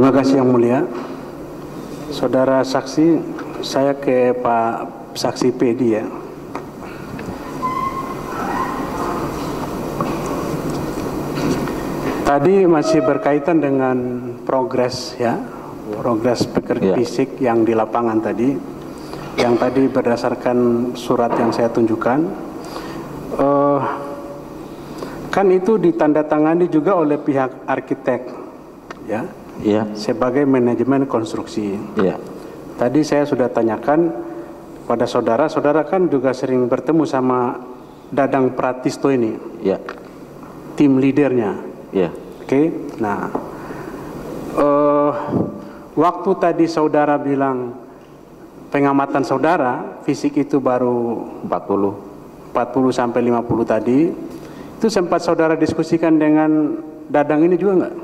Terima kasih Yang Mulia. Saudara saksi, saya ke Pak Saksi Pedi ya. Tadi masih berkaitan dengan progres ya, progres pekerja fisik yang di lapangan tadi, yang tadi berdasarkan surat yang saya tunjukkan, kan itu ditandatangani juga oleh pihak arsitek ya. Iya. Sebagai manajemen konstruksi. Iya. Tadi saya sudah tanyakan pada saudara, saudara kan juga sering bertemu sama Dadang Pratisto ini. Iya. Tim leadernya. Iya. Oke. Nah, waktu tadi saudara bilang pengamatan saudara fisik itu baru 40 sampai 50 tadi, itu sempat saudara diskusikan dengan Dadang ini juga nggak?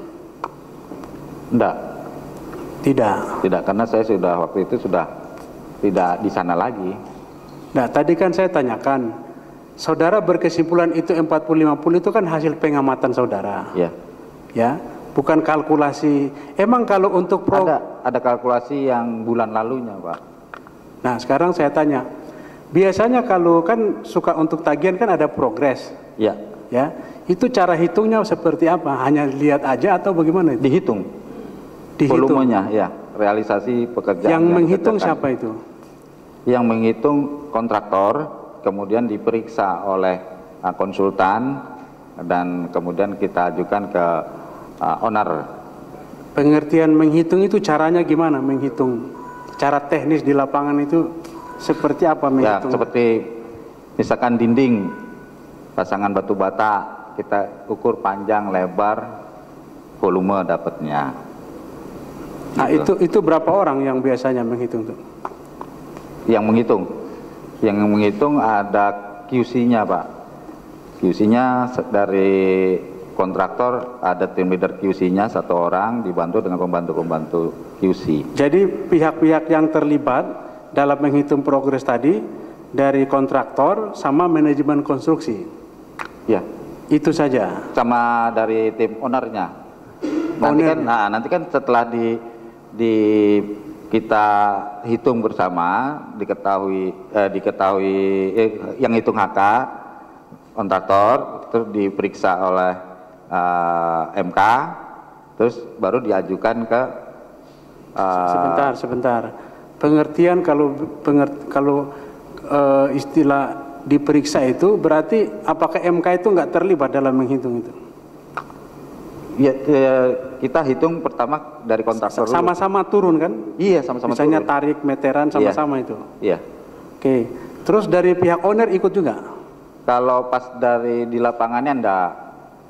Enggak. Tidak, karena saya sudah waktu itu sudah tidak di sana lagi. Nah, tadi kan saya tanyakan, saudara berkesimpulan itu 40-50 itu kan hasil pengamatan saudara. Ya. Ya, bukan kalkulasi. Emang kalau untuk ada kalkulasi yang bulan lalunya, Pak. Nah, sekarang saya tanya, biasanya kalau kan suka untuk tagihan kan ada progres. Ya. Ya, itu cara hitungnya seperti apa? Hanya lihat aja atau bagaimana itu? Dihitung. Volumenya, ya, realisasi pekerjaan. Yang menghitung siapa itu? Yang menghitung kontraktor, kemudian diperiksa oleh konsultan, dan kemudian kita ajukan ke owner. Pengertian menghitung itu caranya gimana menghitung? Cara teknis di lapangan itu seperti apa menghitung? Ya, seperti misalkan dinding, pasangan batu bata, kita ukur panjang, lebar, volume dapatnya. Nah, itu berapa orang yang biasanya menghitung tuh? Yang menghitung ada QC-nya, Pak. QC-nya dari kontraktor, ada tim leader QC-nya 1 orang dibantu dengan pembantu-pembantu QC. Jadi pihak-pihak yang terlibat dalam menghitung progres tadi dari kontraktor sama manajemen konstruksi. Ya. Itu saja. Sama dari tim ownernya. Nanti kan setelah kita hitung bersama, diketahui yang hitung HK kontraktor, terus diperiksa oleh MK, terus baru diajukan ke sebentar. Pengertian kalau istilah diperiksa itu berarti apakah MK itu nggak terlibat dalam menghitung itu? Ya, kita hitung pertama dari kontraktor dulu. Sama-sama turun kan? Iya, sama-sama turun. Misalnya tarik meteran sama-sama itu. Iya. Oke. Terus dari pihak owner ikut juga? Kalau pas di lapangannya enggak,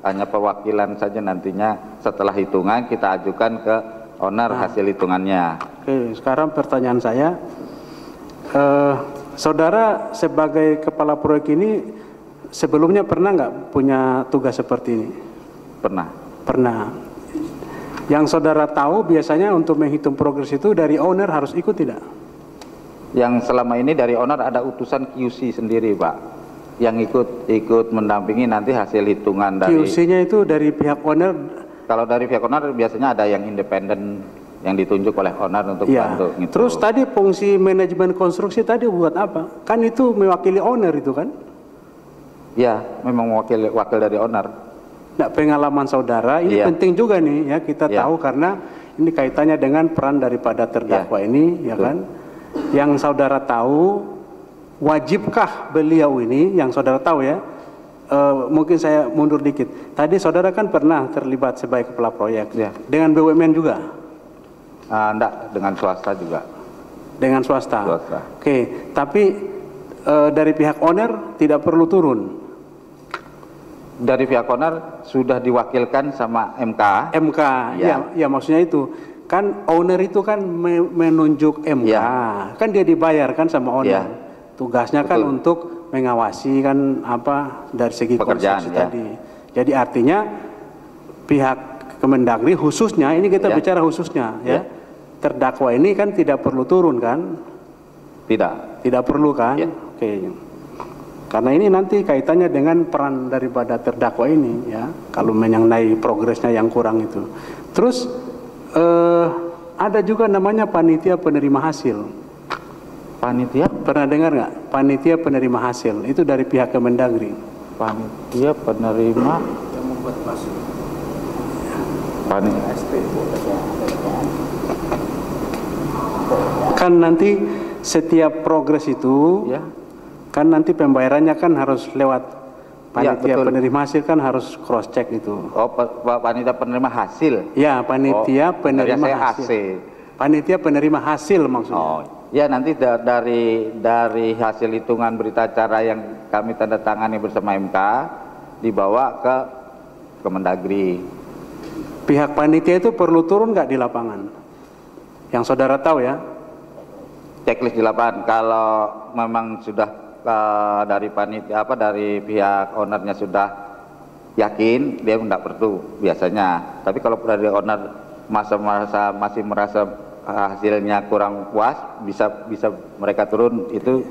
hanya perwakilan saja. Nantinya setelah hitungan kita ajukan ke owner hasil hitungannya. Oke, sekarang pertanyaan saya, saudara sebagai kepala proyek ini sebelumnya pernah nggak punya tugas seperti ini? Pernah. Yang saudara tahu biasanya untuk menghitung progres itu dari owner harus ikut tidak? Yang selama ini dari owner ada utusan QC sendiri, Pak, yang ikut mendampingi nanti hasil hitungan dari. QC-nya itu dari pihak owner? Kalau dari pihak owner biasanya ada yang independen yang ditunjuk oleh owner untuk bantu. Gitu. Terus tadi fungsi manajemen konstruksi tadi buat apa? Kan itu mewakili owner itu kan? Ya, memang wakil dari owner. Nah, pengalaman saudara ini penting juga nih ya kita tahu, karena ini kaitannya dengan peran daripada terdakwa ini ya kan. Yang saudara tahu, wajibkah beliau ini yang saudara tahu ya, mungkin saya mundur dikit. Tadi saudara kan pernah terlibat sebagai kepala proyek dengan BUMN juga? Enggak, dengan swasta juga. Dengan swasta. Oke, tapi dari pihak owner tidak perlu turun. Dari pihak owner sudah diwakilkan sama MK. Ya maksudnya itu kan owner itu kan menunjuk MK, kan dia dibayar kan sama owner. Tugasnya kan untuk mengawasi kan apa dari segi pekerjaan tadi. Jadi artinya pihak Kemendagri khususnya, ini kita bicara khususnya terdakwa ini kan tidak perlu turun kan? Tidak perlu kan? Oke. Karena ini nanti kaitannya dengan peran daripada terdakwa ini ya, kalau mengenai progresnya yang kurang itu. Terus Ada juga namanya panitia penerima hasil. Panitia? Pernah dengar nggak? Panitia penerima hasil itu dari pihak Kemendagri. Panitia penerima Yang membuat hasil. Kan nanti setiap progres itu, ya, kan nanti pembayarannya kan harus lewat panitia betul. penerima hasil, kan harus cross check itu. Oh, panitia penerima hasil. Ya, panitia penerima hasil. AC. Panitia penerima hasil maksudnya. Oh, ya, nanti dari hasil hitungan berita acara yang kami tanda tangani bersama MK dibawa ke Kemendagri. Pihak panitia itu perlu turun nggak di lapangan? Yang saudara tahu ya? Checklist di lapangan. Kalau memang sudah dari panitia dari pihak ownernya sudah yakin, dia nggak perlu biasanya. Tapi kalau dari owner masih merasa hasilnya kurang puas, bisa mereka turun. Itu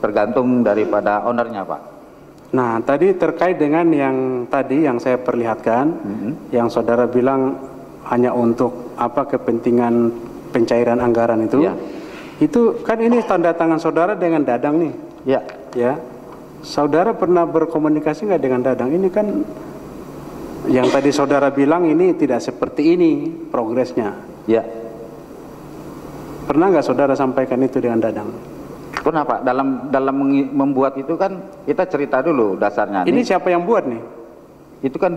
tergantung daripada ownernya, Pak. Nah, tadi terkait dengan yang tadi yang saya perlihatkan, yang saudara bilang hanya untuk kepentingan pencairan anggaran itu. Ya. Itu kan ini tanda tangan saudara dengan Dadang nih. Ya. Ya. Saudara pernah berkomunikasi nggak dengan Dadang? Ini kan yang tadi saudara bilang ini tidak seperti ini progresnya. Ya. Pernah nggak saudara sampaikan itu dengan Dadang? Pernah, Pak. Dalam membuat itu kan kita cerita dulu dasarnya. Ini siapa yang buat nih? Itu kan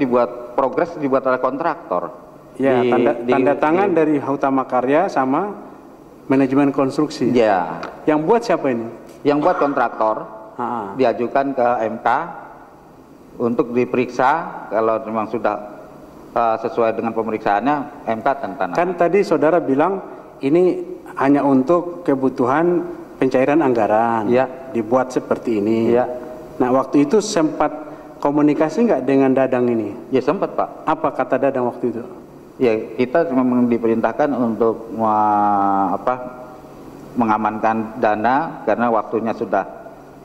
progres dibuat oleh kontraktor. Ya, tanda tangan dari Hutama Karya sama manajemen konstruksi. Ya. Yang buat siapa ini? Yang buat kontraktor. Diajukan ke MK untuk diperiksa. Kalau memang sudah sesuai dengan pemeriksaannya, MK tanda. Kan tadi saudara bilang ini hanya untuk kebutuhan pencairan anggaran. Ya. Dibuat seperti ini. Ya. Nah, waktu itu sempat komunikasi nggak dengan Dadang ini? Ya, sempat, Pak. Apa kata Dadang waktu itu? Ya, kita memang diperintahkan untuk mengamankan dana karena waktunya sudah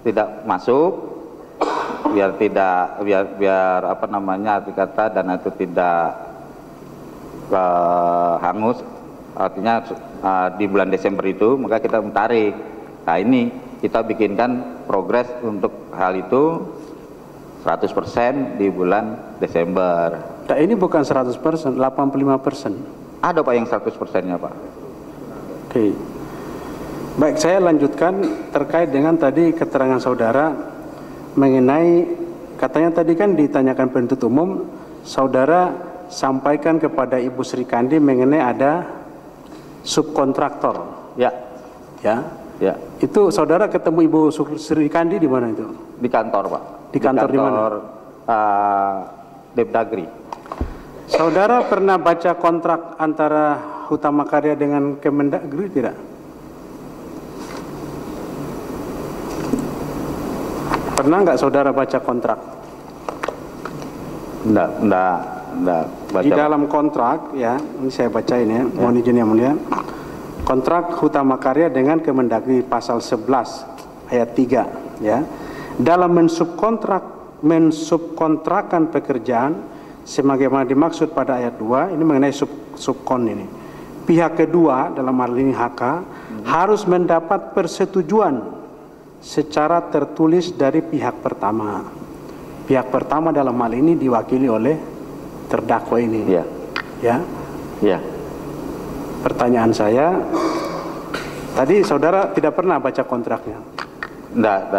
tidak masuk, biar arti kata dana itu tidak hangus. Artinya di bulan Desember itu maka kita menarik. Nah, ini kita bikinkan progres untuk hal itu 100% di bulan Desember. Nah, ini bukan 100%, 85%. Ada, Pak, yang 100%-nya, Pak. Oke. Baik, saya lanjutkan terkait dengan tadi keterangan saudara mengenai, katanya tadi kan ditanyakan penuntut umum, saudara sampaikan kepada Ibu Sri Kandi mengenai ada subkontraktor. Ya. Ya. Ya. Itu saudara ketemu Ibu Sri Kandi di mana itu? Di kantor, Pak. Di kantor di mana? Depdagri. Saudara pernah baca kontrak antara Hutama Karya dengan Kemendagri tidak? Pernah nggak saudara baca kontrak? Enggak baca. Di dalam kontrak, ya, ini saya bacain ya, mohon izin yang mulia. Kontrak Hutama Karya dengan Kemendagri pasal 11 ayat 3, ya. Dalam mensubkontrakan pekerjaan sebagaimana dimaksud pada ayat 2, ini mengenai subkon ini. Pihak kedua dalam hal ini HK harus mendapat persetujuan secara tertulis dari pihak pertama. Pihak pertama dalam hal ini diwakili oleh terdakwa ini. Ya. Ya. Ya. Pertanyaan saya, tadi saudara tidak pernah baca kontraknya? Enggak,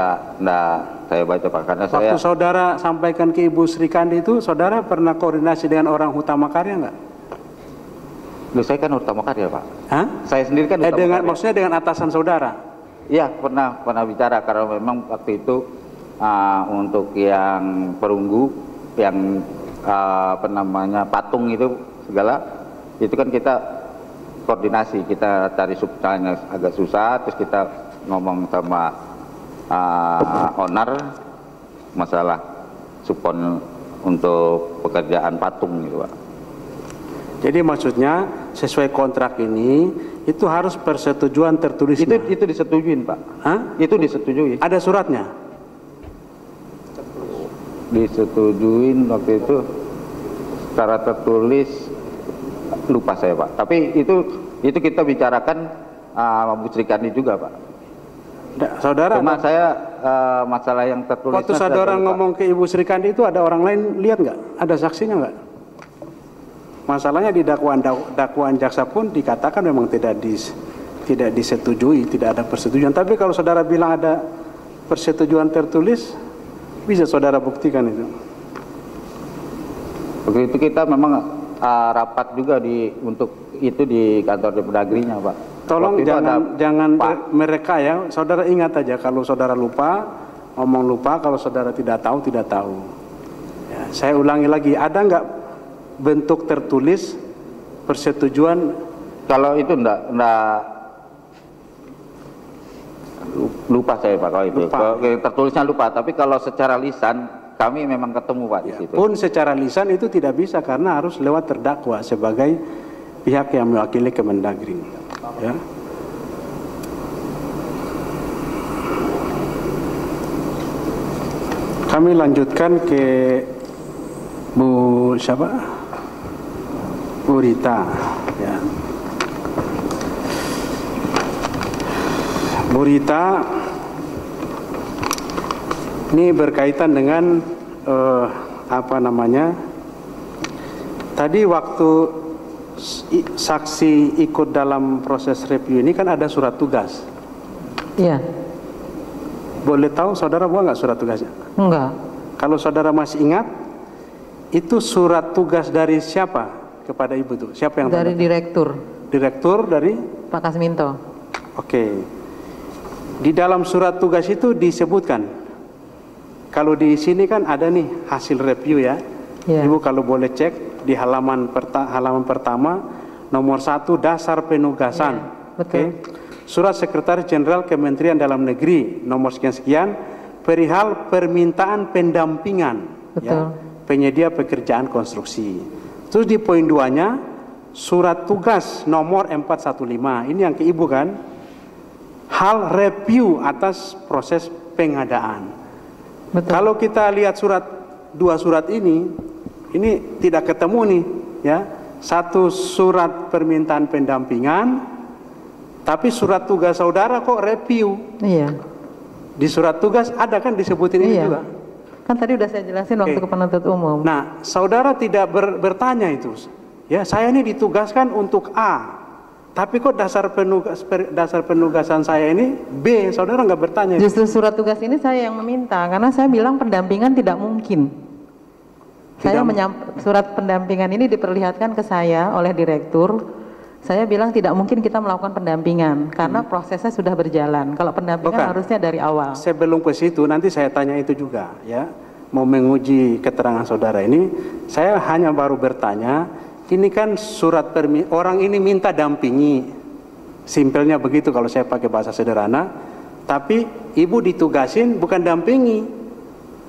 saya baca, Pak, karena Waktu saudara sampaikan ke Ibu Sri Kandi itu, saudara pernah koordinasi dengan orang Hutama Karya enggak? Loh, saya kan Hutama Karya, Pak. Hah? Saya sendiri kan Hutama Karya. Maksudnya dengan atasan saudara? Iya, pernah bicara karena memang waktu itu untuk yang perunggu, yang patung itu segala, itu kan kita koordinasi, kita cari subtannya agak susah, terus kita ngomong sama owner masalah subkon untuk pekerjaan patung gitu, Pak. Jadi maksudnya sesuai kontrak ini itu harus persetujuan tertulis. Itu disetujuin, Pak. Hah? Itu disetujui. Ada suratnya? Disetujuin waktu itu secara tertulis. Lupa saya Pak. Tapi itu kita bicarakan Bu Sri Kandi juga Pak. Saudara, cuma saya masalah yang tertulis. Waktu saudara ngomong ke Ibu Sri Kandi itu ada orang lain lihat nggak? Ada saksinya nggak? Masalahnya di dakwaan jaksa pun dikatakan memang tidak disetujui, tidak ada persetujuan. Tapi kalau saudara bilang ada persetujuan tertulis, bisa saudara buktikan itu. Begitu kita memang rapat juga untuk itu di kantor Depdagrinya Pak. Tolong jangan mereka ya, saudara ingat aja kalau saudara lupa, ngomong lupa, kalau saudara tidak tahu, tidak tahu. Ya, saya ulangi lagi, ada nggak bentuk tertulis persetujuan? Kalau itu enggak lupa saya Pak kalau itu. Kalau tertulisnya lupa, tapi kalau secara lisan kami memang ketemu Pak di situ. Pun secara lisan itu tidak bisa karena harus lewat terdakwa sebagai pihak yang mewakili Kemendagri. Ya. Kami lanjutkan ke Bu Rita. Ya. Bu Rita ini berkaitan dengan tadi waktu saksi ikut dalam proses review ini kan ada surat tugas. Iya. Boleh tahu saudara buat nggak surat tugasnya? Enggak. Kalau saudara masih ingat, itu surat tugas dari siapa kepada ibu tuh? Siapa yang dari direktur? Direktur dari Pak Kasminto. Oke. Di dalam surat tugas itu disebutkan. Kalau di sini kan ada nih hasil review ya. Yeah. Ibu kalau boleh cek di halaman pertama nomor 1 dasar penugasan. Yeah, betul. Surat Sekretaris Jenderal Kementerian Dalam Negeri nomor sekian-sekian perihal permintaan pendampingan ya, penyedia pekerjaan konstruksi. Terus di poin 2-nya surat tugas nomor 415. Ini yang ke Ibu kan? Hal review atas proses pengadaan. Betul. Kalau kita lihat dua surat ini tidak ketemu nih ya. Satu surat permintaan pendampingan, tapi surat tugas saudara kok review. Iya. Di surat tugas ada kan disebutin ini juga. Kan tadi udah saya jelasin waktu ke penuntut umum. Nah, saudara tidak bertanya itu. Ya, saya ini ditugaskan untuk A. Tapi kok dasar penugasan saya ini B, saudara nggak bertanya. Justru surat tugas ini saya yang meminta, karena saya bilang pendampingan tidak mungkin. Surat pendampingan ini diperlihatkan ke saya oleh direktur. Saya bilang tidak mungkin kita melakukan pendampingan karena prosesnya sudah berjalan. Kalau pendampingan harusnya dari awal. Sebelum ke situ nanti saya tanya itu juga ya. Mau menguji keterangan saudara ini, saya hanya baru bertanya. Ini kan surat orang ini minta dampingi, simpelnya begitu kalau saya pakai bahasa sederhana. Tapi ibu ditugasin bukan dampingi,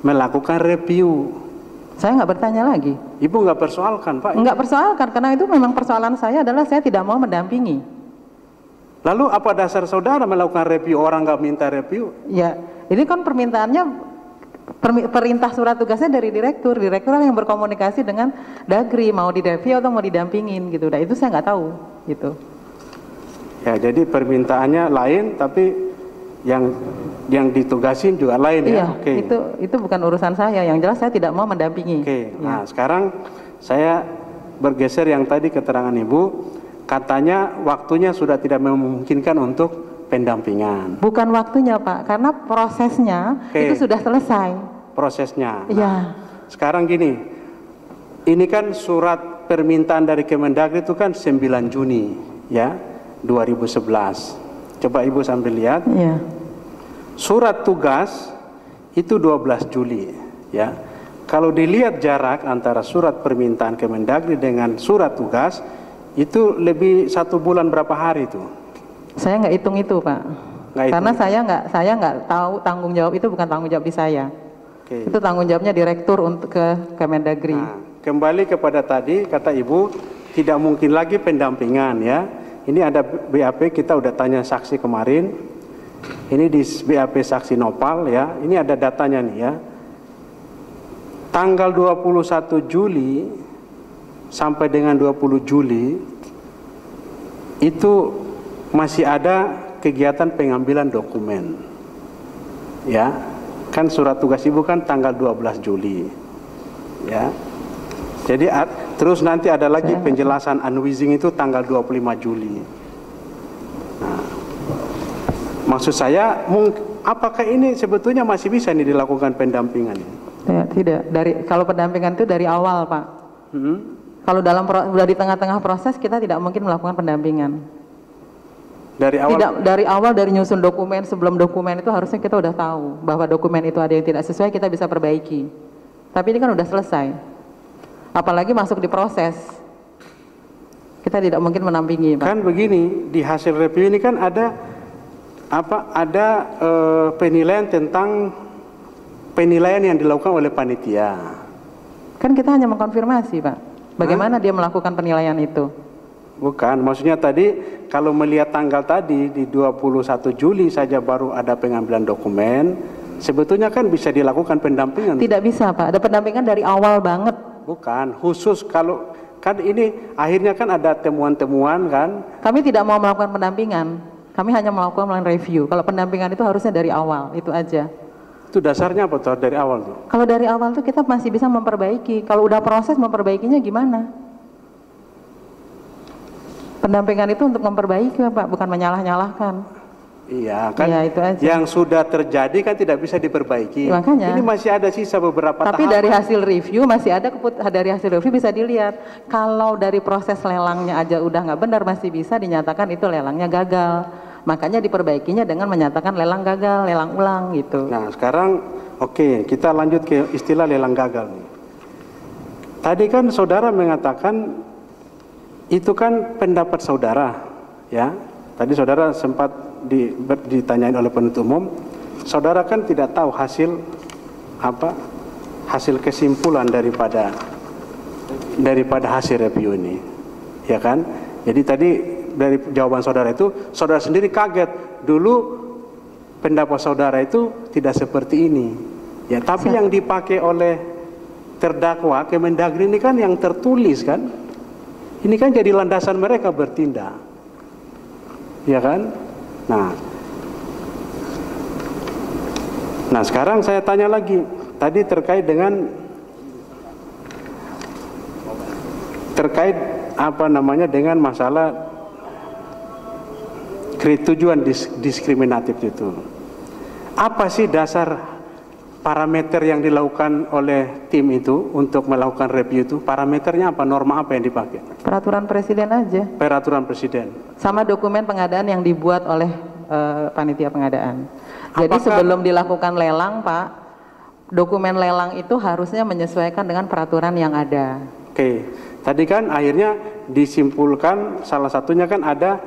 melakukan review. Saya nggak bertanya lagi. Ibu nggak persoalkan Pak? Nggak persoalkan, karena itu memang persoalan saya adalah saya tidak mau mendampingi. Lalu apa dasar saudara melakukan review, orang nggak minta review? Ya, ini kan permintaannya perintah surat tugasnya dari direktur yang berkomunikasi dengan Dagri mau direview atau mau didampingin gitu. Nah itu saya nggak tahu gitu. Ya jadi permintaannya lain tapi yang ditugasin juga lain ya. Oke. Itu bukan urusan saya. Yang jelas saya tidak mau mendampingi. Oke. Nah sekarang saya bergeser yang tadi keterangan ibu, katanya waktunya sudah tidak memungkinkan untuk pendampingan. Bukan waktunya Pak, karena prosesnya itu sudah selesai. Prosesnya. Iya. Nah, sekarang gini, ini kan surat permintaan dari Kemendagri itu kan 9 Juni ya 2011. Coba Ibu sambil lihat. Iya. Surat tugas itu 12 Juli ya. Kalau dilihat jarak antara surat permintaan Kemendagri dengan surat tugas itu lebih 1 bulan berapa hari itu? Saya nggak hitung itu Pak, karena saya nggak tahu tanggung jawab itu bukan tanggung jawab di saya. Itu tanggung jawabnya direktur untuk ke Kemendagri. Nah, kembali kepada tadi kata Ibu tidak mungkin lagi pendampingan ya. Ini ada BAP kita udah tanya saksi kemarin. Ini di BAP saksi Nopal ya. Ini ada datanya nih ya. Tanggal 21 Juli sampai dengan 20 Juli itu masih ada kegiatan pengambilan dokumen. Ya, kan surat tugas Ibu kan tanggal 12 Juli. Ya. Jadi terus nanti ada lagi penjelasan unwizing itu tanggal 25 Juli. Nah, maksud saya apakah ini sebetulnya masih bisa nih dilakukan pendampingan? Ya, tidak. Kalau pendampingan itu dari awal, Pak. Kalau sudah di tengah-tengah proses kita tidak mungkin melakukan pendampingan. Dari awal? Tidak, dari awal, dari nyusun dokumen, sebelum dokumen itu harusnya kita udah tahu bahwa dokumen itu ada yang tidak sesuai, kita bisa perbaiki. Tapi ini kan udah selesai. Apalagi masuk di proses. Kita tidak mungkin menampingi, Pak. Kan begini, di hasil review ini kan ada penilaian tentang penilaian yang dilakukan oleh panitia. Kan kita hanya mengkonfirmasi, Pak. Bagaimana dia melakukan penilaian itu? Bukan, maksudnya tadi kalau melihat tanggal tadi di 21 Juli saja baru ada pengambilan dokumen, sebetulnya kan bisa dilakukan pendampingan. Tidak bisa, Pak. Ada pendampingan dari awal banget. Bukan, khusus kalau kan ini akhirnya kan ada temuan-temuan kan. Kami tidak mau melakukan pendampingan. Kami hanya melakukan review. Kalau pendampingan itu harusnya dari awal, itu aja. Itu dasarnya apa tuh dari awal tuh? Kalau dari awal tuh kita masih bisa memperbaiki. Kalau udah proses memperbaikinya gimana? Pendampingan itu untuk memperbaiki, Pak, bukan menyalah-nyalahkan. Iya kan, ya, itu aja. Yang sudah terjadi kan tidak bisa diperbaiki. Makanya. Ini masih ada sisa beberapa Tapi dari hasil review masih ada, dari hasil review bisa dilihat. Kalau dari proses lelangnya aja udah nggak benar, masih bisa dinyatakan itu lelangnya gagal. Makanya diperbaikinya dengan menyatakan lelang gagal, lelang ulang gitu. Nah sekarang oke, kita lanjut ke istilah lelang gagal nih. Tadi kan saudara mengatakan itu kan pendapat saudara, ya. Tadi saudara sempat ditanyain oleh penuntut umum, saudara kan tidak tahu hasil kesimpulan daripada hasil review ini, ya kan? Jadi tadi dari jawaban saudara itu, saudara sendiri kaget dulu pendapat saudara itu tidak seperti ini, ya. Tapi yang dipakai oleh terdakwa Kemendagri ini kan yang tertulis kan, ini kan jadi landasan mereka bertindak, ya kan? Nah sekarang saya tanya lagi, tadi terkait dengan dengan masalah tujuan diskriminatif itu. Apa sih dasar parameter yang dilakukan oleh tim itu untuk melakukan review itu? Parameternya apa? Norma apa yang dipakai? Peraturan presiden aja. Peraturan presiden. Sama dokumen pengadaan yang dibuat oleh panitia pengadaan. Jadi sebelum dilakukan lelang, Pak, dokumen lelang itu harusnya menyesuaikan dengan peraturan yang ada. Oke, tadi kan akhirnya disimpulkan salah satunya kan ada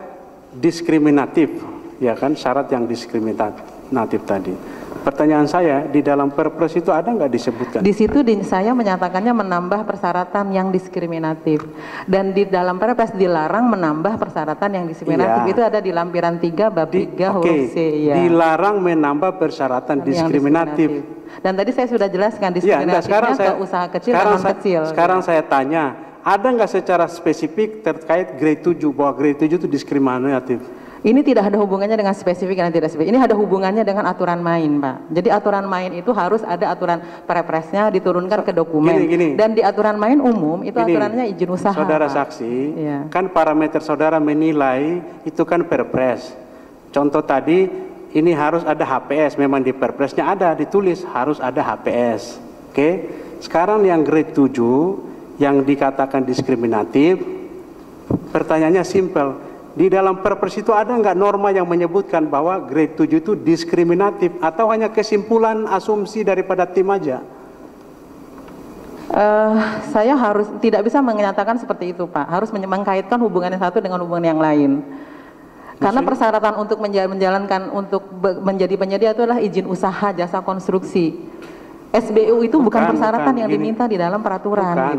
diskriminatif, ya kan, syarat yang diskriminatif tadi. Pertanyaan saya, di dalam Perpres itu ada nggak disebutkan? Di situ saya menyatakannya menambah persyaratan yang diskriminatif, dan di dalam Perpres dilarang menambah persyaratan yang diskriminatif. Iya. Itu ada di lampiran 3 bab 3 huruf C. Ya. Dilarang menambah persyaratan diskriminatif. Dan tadi saya sudah jelaskan diskriminatifnya ke usaha kecil dan non kecil. Sekarang saya tanya, ada nggak secara spesifik terkait grade 7 bahwa grade 7 itu diskriminatif? Ini tidak ada hubungannya dengan spesifik dan tidak spesifik. Ini ada hubungannya dengan aturan main, Pak. Jadi aturan main itu harus ada aturan Perpresnya diturunkan ke dokumen. Dan di aturan main umum itu aturannya izin usaha. Saudara saksi, kan parameter saudara menilai itu kan Perpres. Contoh tadi, ini harus ada HPS. Memang di Perpresnya ada ditulis harus ada HPS. Oke. Sekarang yang grade 7 yang dikatakan diskriminatif, pertanyaannya simpel. Di dalam Perpres itu ada nggak norma yang menyebutkan bahwa grade 7 itu diskriminatif atau hanya kesimpulan asumsi daripada tim aja? Saya tidak bisa menyatakan seperti itu, Pak. Harus mengkaitkan hubungan yang satu dengan hubungan yang lain. Karena persyaratan untuk menjalankan untuk menjadi penyedia itu adalah izin usaha jasa konstruksi. SBU itu bukan persyaratan yang diminta di dalam peraturan.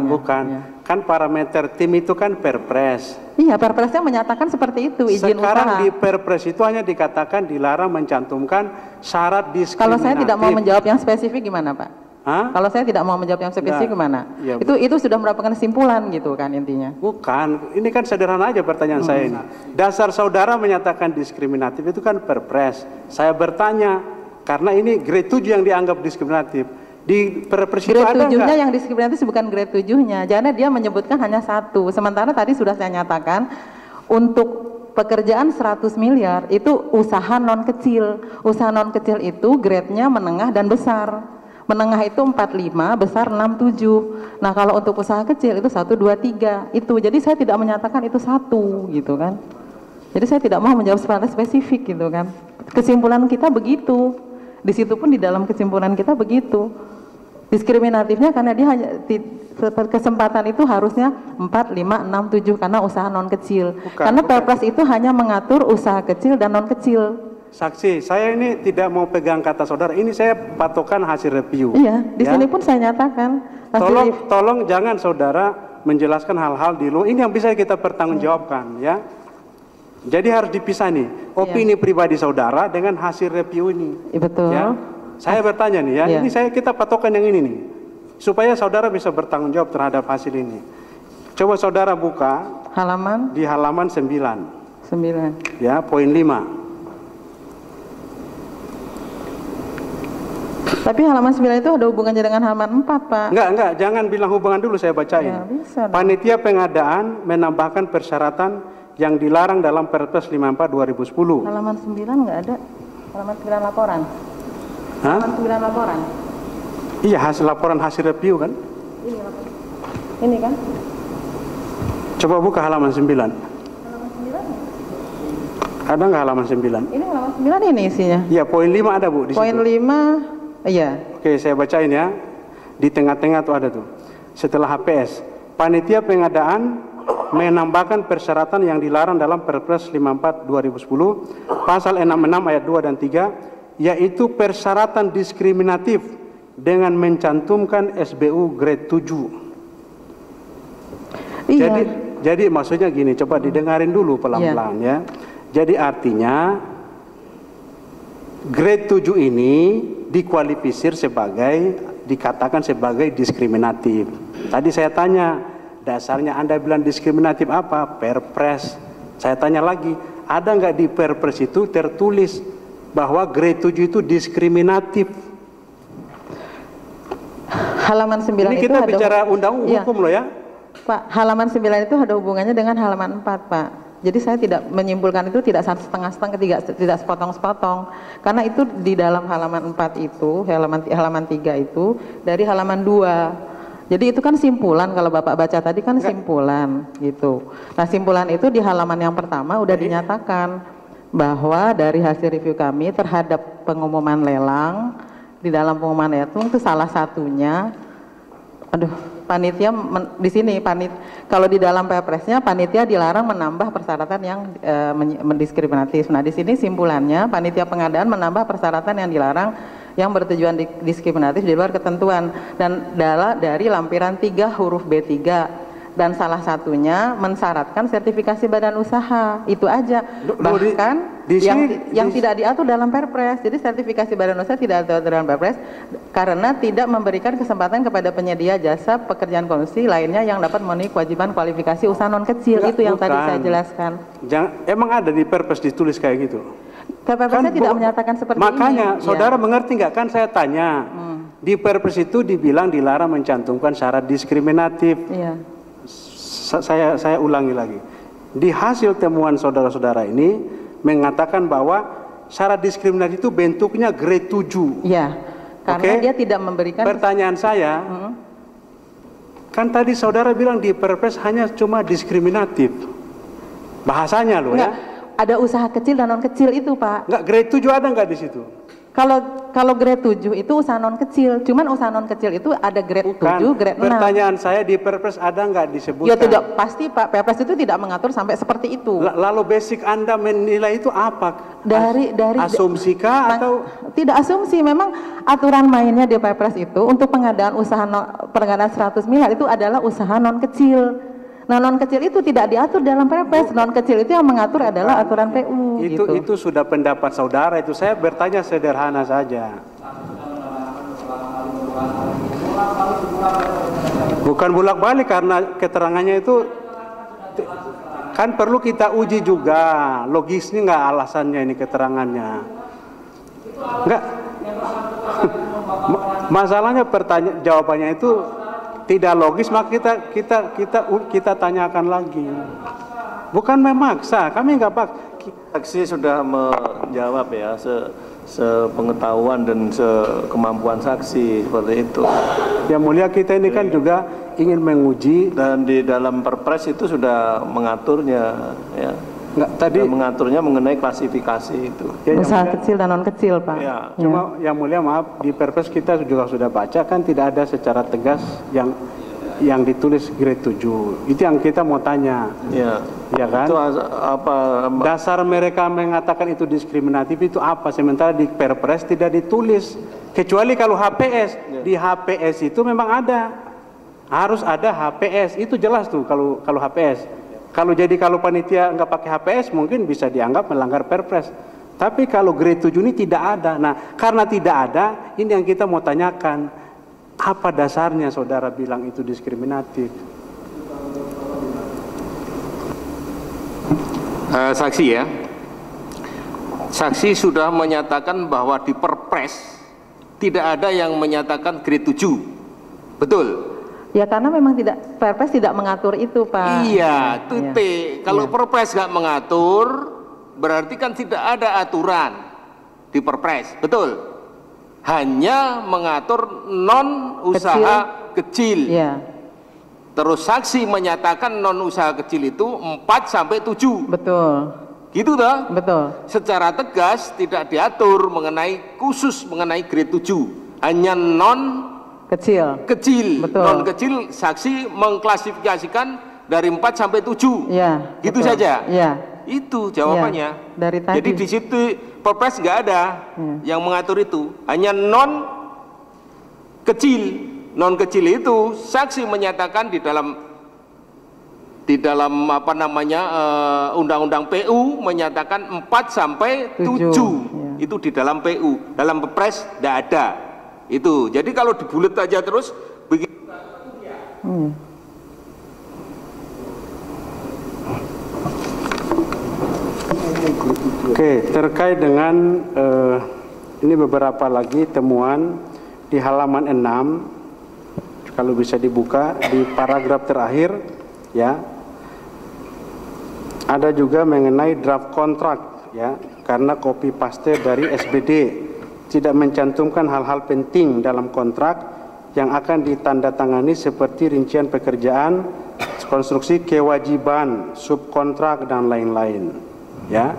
Bukan. Kan parameter tim itu kan Perpres. Iya, Perpresnya menyatakan seperti itu, izin usaha. Sekarang di Perpres itu hanya dikatakan dilarang mencantumkan syarat diskriminatif. Kalau saya tidak mau menjawab yang spesifik gimana, Pak? Kalau saya tidak mau menjawab yang spesifik gimana? Ya, itu sudah merupakan kesimpulan gitu kan intinya. Bukan, ini kan sederhana aja pertanyaan saya ini. Dasar saudara menyatakan diskriminatif itu kan Perpres. Saya bertanya, karena ini grade 7 yang dianggap diskriminatif. Di Perpres itu ada nggak? Grade 7-nya yang diskriminatif bukan grade 7-nya. Karena dia menyebutkan hanya satu. Sementara tadi sudah saya nyatakan, untuk pekerjaan 100 miliar itu usaha non kecil. Usaha non kecil itu grade-nya menengah dan besar. Menengah itu 45, besar 67. Nah kalau untuk usaha kecil itu 1, 2, 3 itu. Jadi saya tidak menyatakan itu satu gitu kan. Jadi saya tidak mau menjawab secara spesifik gitu kan. Kesimpulan kita begitu. Di situ pun di dalam kesimpulan kita begitu. Diskriminatifnya karena dia hanya kesempatan itu harusnya 4, 5, 6, 7 karena usaha non kecil. Karena Perpres itu hanya mengatur usaha kecil dan non kecil. Saksi, saya ini tidak mau pegang kata saudara. Ini saya patokan hasil review. Iya, di sini pun saya nyatakan. Tolong jangan saudara menjelaskan hal-hal di luar. Ini yang bisa kita pertanggungjawabkan, ya. Jadi harus dipisah nih, opini pribadi saudara dengan hasil review ini. Betul. Ya. Saya bertanya nih, ya. Ini kita patokan yang ini nih, supaya saudara bisa bertanggung jawab terhadap hasil ini. Coba saudara buka halaman di halaman 9. Ya, poin 5. Tapi halaman 9 itu ada hubungannya dengan halaman 4, Pak. Enggak, jangan bilang hubungan dulu, saya bacain. Ya, bisa, Panitia pengadaan menambahkan persyaratan yang dilarang dalam Perpres 54 2010. Halaman 9 enggak ada. Halaman 9 laporan. Halaman 9 laporan. Iya, laporan hasil review kan? Ini laporan. Ini kan? Coba buka halaman 9. Halaman 9? Ada nggak halaman 9? Ini halaman 9 ini isinya. Iya, poin 5 ada, Bu, di poin situ. Poin 5 iya. Oke, saya bacain ya. Di tengah-tengah tuh ada tuh. Setelah HPS, panitia pengadaan menambahkan persyaratan yang dilarang dalam Perpres 54 2010 pasal 66 ayat 2 dan 3, yaitu persyaratan diskriminatif dengan mencantumkan SBU grade 7. Iya. Jadi maksudnya gini, coba didengarin dulu pelan-pelan ya. Jadi artinya grade 7 ini dikualifikasi dikatakan sebagai diskriminatif. Tadi saya tanya, dasarnya Anda bilang diskriminatif apa? Perpres. Saya tanya lagi, ada nggak di Perpres itu tertulis bahwa grade 7 itu diskriminatif? Halaman 9 ini itu kita bicara undang hukum loh ya. Pak, halaman 9 itu ada hubungannya dengan halaman 4, Pak. Jadi saya tidak menyimpulkan itu tidak setengah-setengah, tidak sepotong-sepotong. Karena itu di dalam halaman 4 itu, halaman 3 itu dari halaman 2. Jadi itu kan simpulan, kalau Bapak baca tadi kan simpulan gitu. Nah, simpulan itu di halaman yang pertama udah dinyatakan bahwa dari hasil review kami terhadap pengumuman lelang, di dalam pengumuman lelang itu salah satunya panitia di sini kalau di dalam Perpresnya panitia dilarang menambah persyaratan yang mendiskriminatif. Nah, di sini simpulannya panitia pengadaan menambah persyaratan yang dilarang yang bertujuan diskriminatif di luar ketentuan dan dari lampiran 3 huruf B3 dan salah satunya mensyaratkan sertifikasi badan usaha. Itu aja. Bahkan yang tidak diatur dalam Perpres. Jadi sertifikasi badan usaha tidak diatur dalam Perpres karena tidak memberikan kesempatan kepada penyedia jasa pekerjaan konstruksi lainnya yang dapat memenuhi kewajiban kualifikasi usaha non kecil. Itu yang tadi saya jelaskan. Emang ada di Perpres ditulis kayak gitu? Perpresnya tidak menyatakan seperti makanya, ini. Saudara mengerti nggak? Kan saya tanya. Di Perpres itu dibilang dilarang mencantumkan syarat diskriminatif. Iya. Saya ulangi lagi. Di hasil temuan saudara-saudara ini mengatakan bahwa syarat diskriminatif itu bentuknya grade 7. Iya. Karena dia tidak memberikan. Pertanyaan saya, kan tadi saudara bilang di Perpres hanya cuma diskriminatif. Bahasanya loh. Enggak, ya. Ada usaha kecil dan non kecil itu, Pak. Enggak, grade 7 ada enggak di situ? Kalau grade 7 itu usaha non kecil, cuman usaha non kecil itu ada grade 7, grade 6. Pertanyaan saya di Perpres ada nggak disebutkan? Ya tidak, pasti Pak, Perpres itu tidak mengatur sampai seperti itu. Lalu basic Anda menilai itu apa? Dari asumsi kah atau? Tidak asumsi, memang aturan mainnya di Perpres itu untuk pengadaan pengadaan 100 miliar itu adalah usaha non kecil. Nah, non kecil itu tidak diatur dalam Perpres. Non kecil itu yang mengatur adalah aturan PU. Itu sudah pendapat saudara. Itu saya bertanya sederhana saja. Bukan bolak-balik karena keterangannya itu kan perlu kita uji juga logisnya nggak alasannya ini keterangannya. Enggak. Masalahnya jawabannya itu tidak logis, maka kita tanyakan lagi. Bukan memaksa, kami nggak pak. Saksi sudah menjawab ya sepengetahuan dan sekemampuan saksi seperti itu. Yang mulia kita ini kan juga ingin menguji dan di dalam Perpres itu sudah mengaturnya ya. Enggak, tadi mengaturnya mengenai klasifikasi itu. Ya, usaha kecil dan non kecil, Pak. Ya. Cuma yang mulia maaf, di Perpres kita juga sudah baca kan tidak ada secara tegas yang ditulis grade 7. Itu yang kita mau tanya. Ya. Ya kan? Itu apa dasar mereka mengatakan itu diskriminatif itu apa? Sementara di Perpres tidak ditulis. Kecuali kalau HPS, di HPS itu memang ada. Harus ada HPS. Itu jelas tuh kalau HPS. Kalau panitia nggak pakai HPS mungkin bisa dianggap melanggar Perpres. Tapi kalau grade 7 ini tidak ada. Nah, karena tidak ada, ini yang kita mau tanyakan. Apa dasarnya saudara bilang itu diskriminatif? Saksi ya. Saksi sudah menyatakan bahwa di Perpres tidak ada yang menyatakan grade 7. Betul? Ya karena memang Perpres tidak mengatur itu, Pak. Iya, itu kalau Perpres nggak mengatur, berarti kan tidak ada aturan di Perpres, betul? Hanya mengatur non usaha kecil. Ya. Terus saksi menyatakan non usaha kecil itu 4 sampai 7. Betul. Gitu toh? Betul. Secara tegas tidak diatur khusus mengenai grade 7. Hanya non kecil. Betul. Non kecil saksi mengklasifikasikan dari 4 sampai 7. Ya. Gitu betul. saja. Ya. Itu jawabannya. Ya, dari tadi. Jadi di situ Perpres nggak ada yang mengatur itu. Hanya non kecil. Non kecil itu saksi menyatakan di dalam apa namanya undang-undang PU menyatakan 4 sampai 7. Ya. Itu di dalam PU. Dalam Perpres tidak ada. Itu. Jadi kalau dibulet aja terus begitu. Oke, terkait dengan ini beberapa lagi temuan di halaman 6, kalau bisa dibuka di paragraf terakhir ya. Ada juga mengenai draft kontrak ya, karena copy paste dari SBD tidak mencantumkan hal-hal penting dalam kontrak yang akan ditandatangani seperti rincian pekerjaan, konstruksi kewajiban, subkontrak dan lain-lain ya.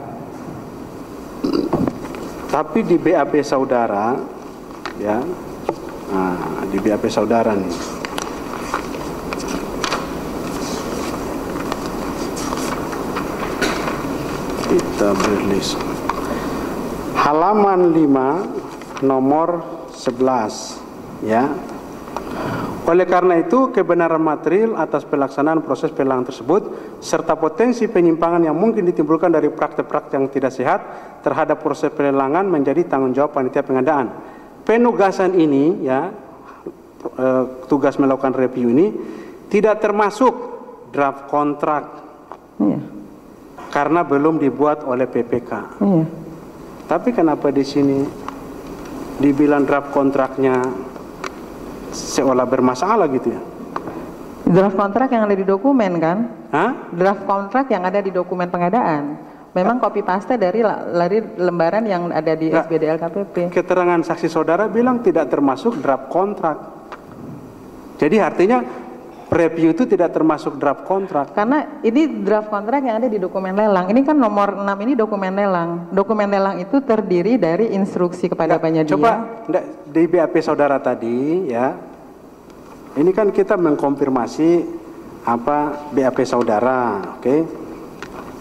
Tapi di BAP saudara ya, di BAP saudara nih kita berlis halaman 5 nomor 11 ya. Oleh karena itu kebenaran material atas pelaksanaan proses pelelangan tersebut serta potensi penyimpangan yang mungkin ditimbulkan dari praktek-praktek yang tidak sehat terhadap proses pelelangan menjadi tanggung jawab panitia pengadaan. Penugasan ini ya, tugas melakukan review ini tidak termasuk draft kontrak karena belum dibuat oleh PPK. Tapi kenapa di sini dibilang draft kontraknya seolah bermasalah gitu ya? Draft kontrak yang ada di dokumen kan? Hah? Draft kontrak yang ada di dokumen pengadaan. Memang copy paste dari lembaran yang ada di SBD LKPP. Keterangan saksi saudara bilang tidak termasuk draft kontrak. Jadi artinya review itu tidak termasuk draft kontrak. Karena ini draft kontrak yang ada di dokumen lelang. Ini kan nomor 6 ini dokumen lelang. Dokumen lelang itu terdiri dari instruksi kepada penyedia. Coba di BAP saudara tadi ya. Ini kan kita mengkonfirmasi apa BAP saudara, oke?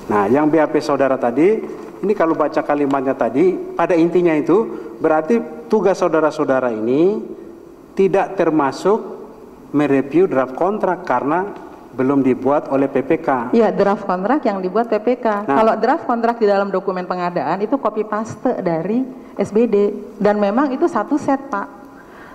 Nah, yang BAP saudara tadi, ini kalau baca kalimatnya tadi, pada intinya itu berarti tugas saudara-saudara ini tidak termasuk mereview draft kontrak karena belum dibuat oleh PPK. Iya, draft kontrak yang dibuat PPK. Nah, kalau draft kontrak di dalam dokumen pengadaan itu copy paste dari SBD dan memang itu satu set, Pak.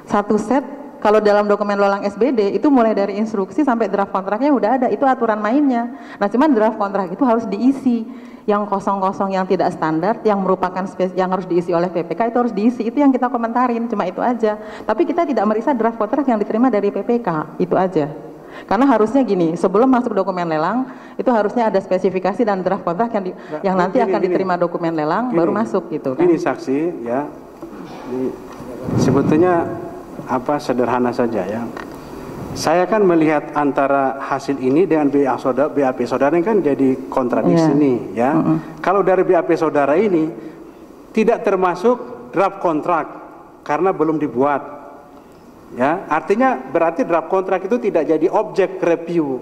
Satu set, kalau dalam dokumen lelang SBD itu mulai dari instruksi sampai draft kontraknya udah ada, itu aturan mainnya. Nah cuman draft kontrak itu harus diisi, yang kosong-kosong yang tidak standar, yang merupakan yang harus diisi oleh PPK itu harus diisi, itu yang kita komentarin, cuma itu aja. Tapi kita tidak meriksa draft kontrak yang diterima dari PPK, itu aja. Karena harusnya gini, sebelum masuk dokumen lelang itu harusnya ada spesifikasi dan draft kontrak yang nanti akan diterima dokumen lelang baru masuk gitu kan. Ini saksi ya, ini sebetulnya sederhana saja ya. Saya kan melihat antara hasil ini dengan BAP saudara ini kan jadi kontradiksi nih ya. Kalau dari BAP saudara ini tidak termasuk draft kontrak karena belum dibuat. Ya, artinya berarti draft kontrak itu tidak jadi objek review.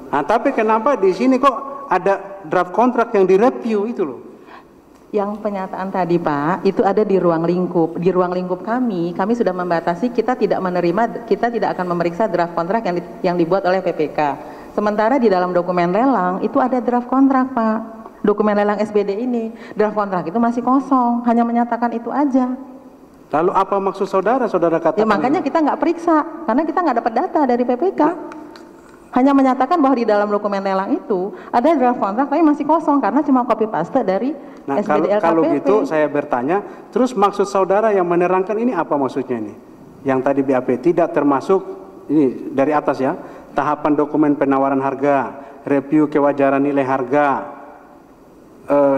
Nah, tapi kenapa di sini kok ada draft kontrak yang direview itu loh? Yang pernyataan tadi Pak, itu ada di ruang lingkup. Di ruang lingkup kami sudah membatasi kita tidak akan memeriksa draft kontrak yang dibuat oleh PPK. Sementara di dalam dokumen lelang itu ada draft kontrak Pak. Dokumen lelang SBD ini, draft kontrak itu masih kosong, hanya menyatakan itu aja. Lalu apa maksud saudara katakan? Ya makanya kita nggak periksa, karena kita nggak dapat data dari PPK. Hanya menyatakan bahwa di dalam dokumen lelang itu ada draft kontrak tapi masih kosong karena cuma copy paste dari SBD LKPP. Kalau gitu saya bertanya, terus maksud saudara yang menerangkan ini apa maksudnya ini? Yang tadi BAP tidak termasuk ini dari atas ya, tahapan dokumen penawaran harga, review kewajaran nilai harga,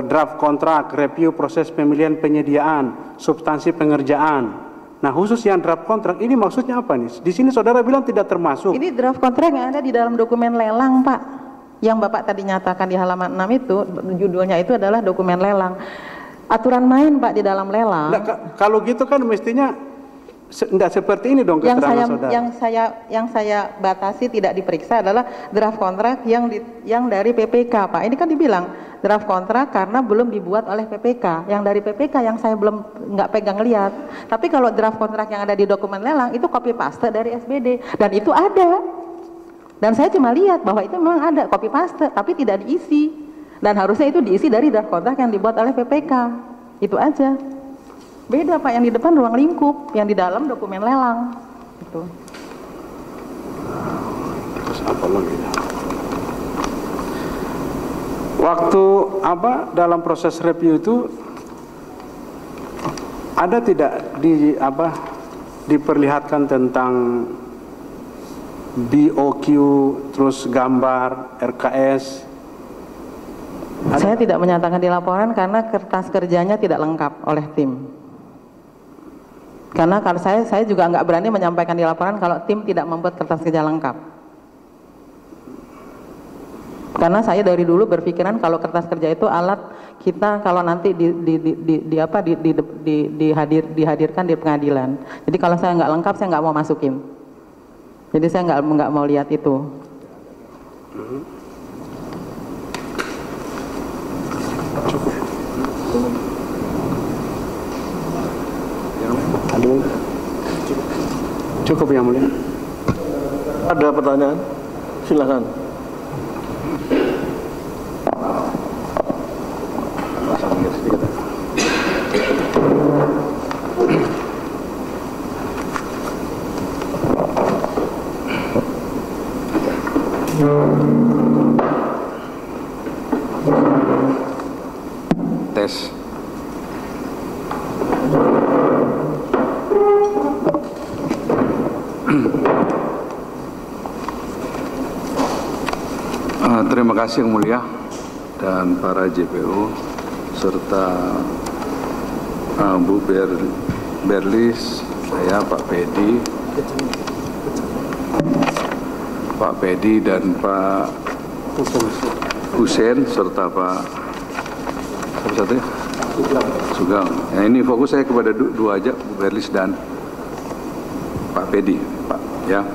draft kontrak, review proses pemilihan penyediaan, substansi pengerjaan. Nah khusus yang draft kontrak ini maksudnya apa nih? Di sini saudara bilang tidak termasuk. Ini draft kontrak yang ada di dalam dokumen lelang Pak. Yang Bapak tadi nyatakan di halaman 6 itu, judulnya itu adalah dokumen lelang. Aturan main Pak di dalam lelang. Nah, kalau gitu kan mestinya tidak seperti ini dong keterangan saudara. Yang saya batasi tidak diperiksa adalah draft kontrak yang dari PPK Pak. Ini kan dibilang draft kontrak karena belum dibuat oleh PPK. Yang dari PPK yang saya belum nggak pegang lihat. Tapi kalau draft kontrak yang ada di dokumen lelang itu copy paste dari SBD dan itu ada. Dan saya cuma lihat bahwa itu memang ada copy paste tapi tidak diisi. Dan harusnya itu diisi dari draft kontrak yang dibuat oleh PPK. Itu aja. Beda Pak, yang di depan ruang lingkup, yang di dalam dokumen lelang. Gitu. Terus apa lagi? Waktu dalam proses review itu ada tidak diperlihatkan tentang BOQ terus gambar RKS? Saya tidak menyatakan di laporan karena kertas kerjanya tidak lengkap oleh tim. Karena kalau saya juga nggak berani menyampaikan di laporan kalau tim tidak membuat kertas kerja lengkap. Karena saya dari dulu berpikiran kalau kertas kerja itu alat kita kalau nanti dihadirkan di pengadilan. Jadi kalau saya nggak lengkap saya nggak mau masukin. Jadi saya nggak mau lihat itu. Cukup yang mulia. Ada pertanyaan? Silakan. Tes. Terima kasih yang mulia dan para JPO serta Bu Berlis, saya Pak Pedi dan Pak Husen serta Pak Sugeng. Nah, ini fokus saya kepada dua aja, Bu Berlis dan Pak Pedi, Pak ya.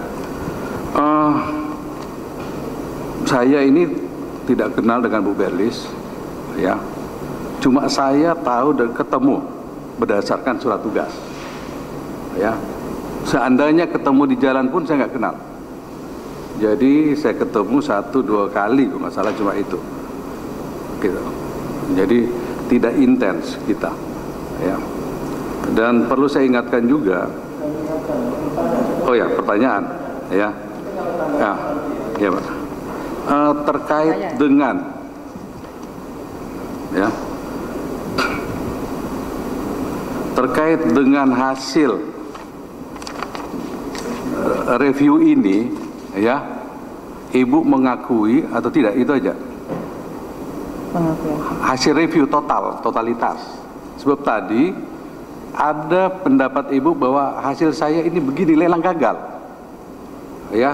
Saya ini tidak kenal dengan Bu Berlis, ya. Cuma saya tahu dan ketemu berdasarkan surat tugas, ya. Seandainya ketemu di jalan pun saya nggak kenal. Jadi saya ketemu 1-2 kali, kalau nggak salah cuma itu, gitu. Jadi tidak intens kita, ya. Dan perlu saya ingatkan juga ya, pertanyaan ya. Ya Pak. Terkait dengan ya, terkait dengan hasil review ini ya, Ibu mengakui atau tidak, itu aja. Hasil review totalitas. Sebab tadi ada pendapat Ibu bahwa hasil saya ini begini, lelang gagal. Ya.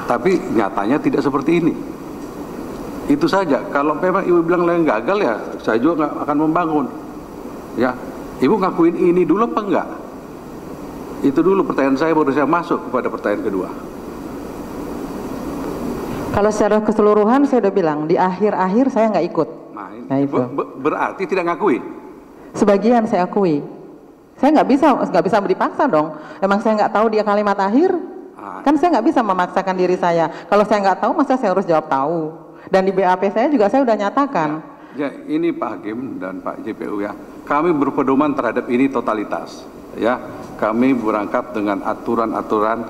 Tapi nyatanya tidak seperti ini. Itu saja. Kalau memang Ibu bilang lelang gagal, ya saya juga nggak akan membangun. Ya. Ibu ngakuin ini dulu apa enggak? Itu dulu pertanyaan saya, baru saya masuk kepada pertanyaan kedua. Kalau secara keseluruhan saya udah bilang di akhir-akhir saya nggak ikut. Nah, itu. Berarti tidak ngakui? Sebagian saya akui. Saya nggak bisa dipaksa dong. Emang saya nggak tahu dia kalimat akhir? Kan saya nggak bisa memaksakan diri saya. Kalau saya nggak tahu, masa saya harus jawab tahu? Dan di BAP saya juga saya udah nyatakan. Ya, ini Pak Hakim dan Pak JPU ya. Kami berpedoman terhadap ini totalitas. Ya, kami berangkat dengan aturan-aturan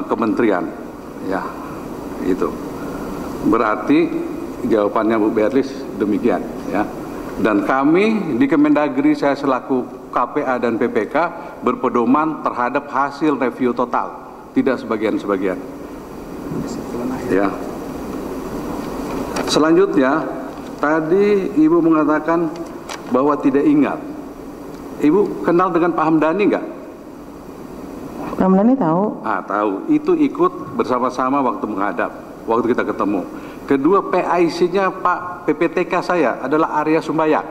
kementerian. Ya. Itu berarti jawabannya Bu Berlis demikian ya. Dan kami di Kemendagri, saya selaku KPA dan PPK berpedoman terhadap hasil review total, tidak sebagian-sebagian ya. Selanjutnya tadi Ibu mengatakan bahwa tidak ingat. Ibu kenal dengan Pak Hamdani nggak? Pak Hamdani tahu. Tahu. Itu ikut bersama-sama waktu menghadap, waktu kita ketemu. Kedua, PIC-nya Pak PPTK saya adalah Arya Sumbayak.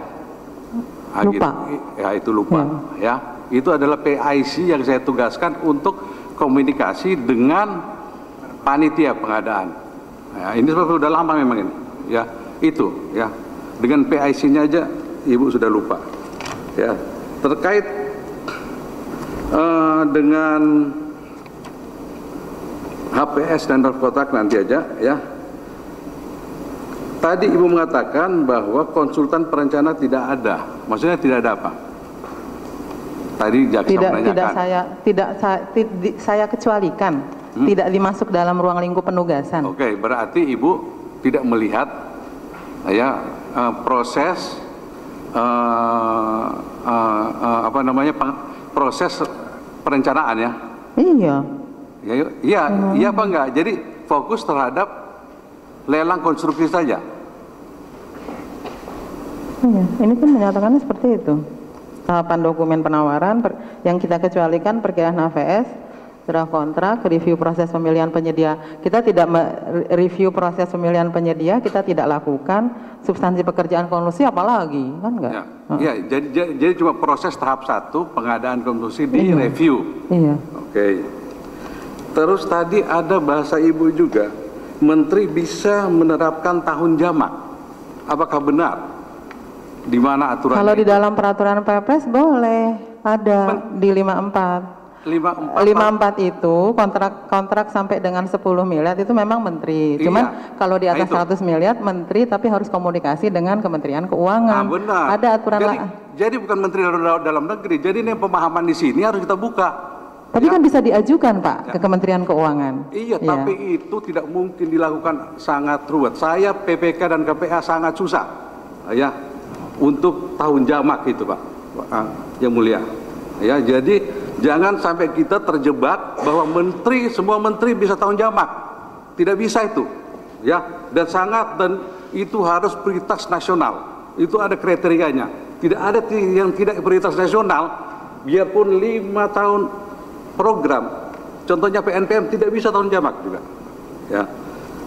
Lupa. Gitu. Ya, itu lupa. Ya. Itu adalah PIC yang saya tugaskan untuk komunikasi dengan panitia pengadaan. Ya, ini sudah lama memang ini. Ya, itu. Ya, dengan PIC-nya aja Ibu sudah lupa. Ya, terkait dengan HPS dan kotak nanti aja ya. Tadi Ibu mengatakan bahwa konsultan perencana tidak ada. Maksudnya tidak ada apa? Tadi jaksa menanyakan. Saya kecualikan. Tidak dimasuk dalam ruang lingkup penugasan. Oke, berarti Ibu tidak melihat ya proses proses perencanaan ya? Iya. Iya apa enggak? Jadi fokus terhadap lelang konstruksi saja. Iya, ini pun menyatakannya seperti itu. Tahapan dokumen penawaran yang kita kecualikan perkiraan HVS, draft kontrak, review proses pemilihan penyedia. Kita tidak review proses pemilihan penyedia, kita tidak lakukan substansi pekerjaan konstruksi apalagi, kan enggak? Ya, jadi cuma proses tahap 1 pengadaan konstruksi di review. Iya. Oke. Terus tadi ada bahasa Ibu juga, Menteri bisa menerapkan tahun jamak. Apakah benar? Di mana aturan? Kalau di dalam peraturan Perpres boleh, ada di 54. 54 itu kontrak sampai dengan 10 miliar itu memang menteri. Cuman kalau di atas 100 miliar menteri, tapi harus komunikasi dengan Kementerian Keuangan. Benar. Ada aturan jadi bukan menteri dalam negeri. Jadi ini pemahaman di sini harus kita buka. Tapi kan bisa diajukan Pak ke Kementerian Keuangan. Iya, tapi itu tidak mungkin dilakukan, sangat ruwet. Saya PPK dan KPA sangat susah ya untuk tahun jamak itu Pak, yang mulia. Ya, jadi jangan sampai kita terjebak bahwa semua menteri bisa tahun jamak. Tidak bisa itu. Ya, dan itu harus prioritas nasional. Itu ada kriterianya. Tidak ada yang tidak prioritas nasional, biarpun 5 tahun program. Contohnya PNPM tidak bisa tahun jamak juga. Ya.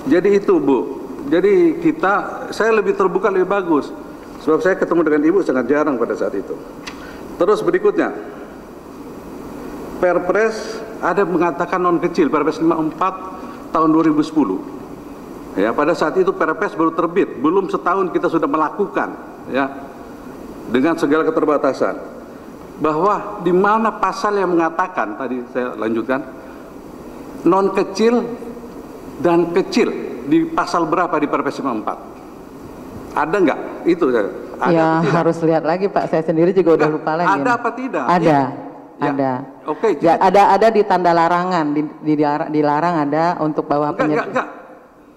Jadi itu Bu. Jadi saya lebih terbuka, lebih bagus. Sebab saya ketemu dengan Ibu sangat jarang pada saat itu. Terus berikutnya, Perpres ada mengatakan non kecil, Perpres 54 tahun 2010. Ya, pada saat itu Perpres baru terbit, belum setahun kita sudah melakukan ya dengan segala keterbatasan. Bahwa di mana pasal yang mengatakan, tadi saya lanjutkan, non kecil dan kecil di pasal berapa di Perpres 54? Ada enggak? Itu ada ya harus lihat lagi Pak, saya sendiri juga udah lupa lagi. Ada apa tidak? Ada. Ya. Ada. Oke. Ya, ada di tanda larangan, dilarang ada untuk bawa enggak.